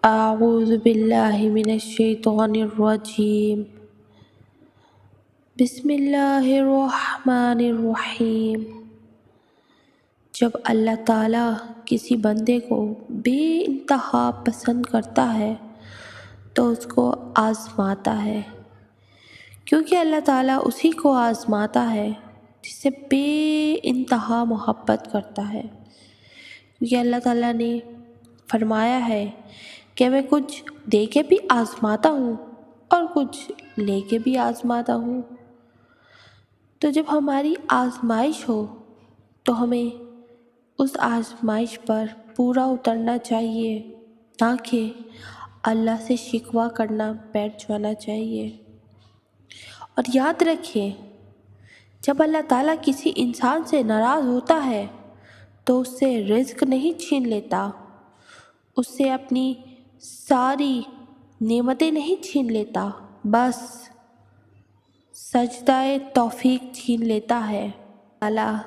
اعوذ باللہ من الشیطان الرجیم بسم اللہ الرحمن الرحیم۔ جب اللہ تعالیٰ کسی بندے کو بے انتہا پسند کرتا ہے تو اس کو آزماتا ہے، کیونکہ اللہ تعالیٰ اسی کو آزماتا ہے جس سے بے انتہا محبت کرتا ہے، کیونکہ اللہ تعالیٰ نے فرمایا ہے کہ میں کچھ دے کے بھی آزماتا ہوں اور کچھ لے کے بھی آزماتا ہوں۔ تو جب ہماری آزمائش ہو تو ہمیں اس آزمائش پر پورا اترنا چاہیے، نہ کہ اللہ سے شکوہ کرنا بیٹھ جانا چاہیے۔ اور یاد رکھیں، جب اللہ تعالیٰ کسی انسان سے ناراض ہوتا ہے تو اس سے رزق نہیں چھین لیتا، اس سے اپنی ساری نعمتیں نہیں چھین لیتا، بس سجدہ توفیق چھین لیتا ہے۔ اللہ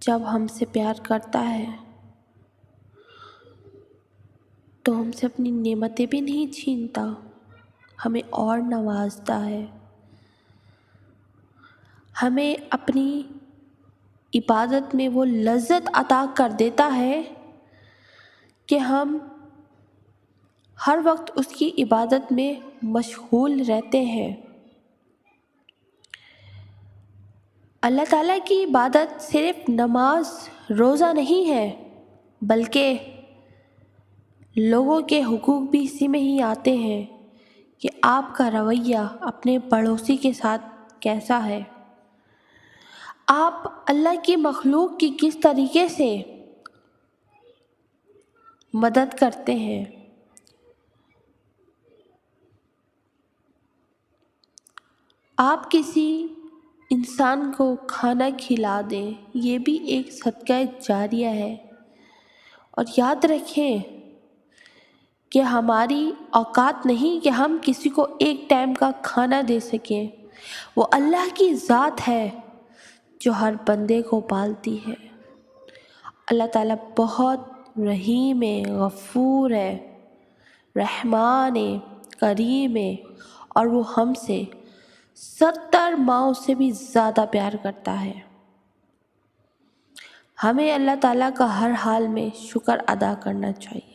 جب ہم سے پیار کرتا ہے تو ہم سے اپنی نعمتیں بھی نہیں چھینتا، ہمیں اور نوازتا ہے، ہمیں اپنی عبادت میں وہ لذت عطا کر دیتا ہے کہ ہم ہر وقت اس کی عبادت میں مشغول رہتے ہیں۔ اللہ تعالیٰ کی عبادت صرف نماز روزہ نہیں ہے، بلکہ لوگوں کے حقوق بھی اسی میں ہی آتے ہیں کہ آپ کا رویہ اپنے پڑوسی کے ساتھ کیسا ہے، آپ اللہ کی مخلوق کی کس طریقے سے مدد کرتے ہیں۔ آپ کسی انسان کو کھانا کھلا دیں، یہ بھی ایک صدقہ جاریہ ہے۔ اور یاد رکھیں کہ ہماری اوقات نہیں کہ ہم کسی کو ایک ٹائم کا کھانا دے سکیں، وہ اللہ کی ذات ہے جو ہر بندے کو پالتی ہے۔ اللہ تعالیٰ بہت رحیم ہے، غفور ہے، رحمان ہے، کریم ہے، اور وہ ہم سے 70 ماؤں سے بھی زیادہ پیار کرتا ہے۔ ہمیں اللہ تعالیٰ کا ہر حال میں شکر ادا کرنا چاہیے۔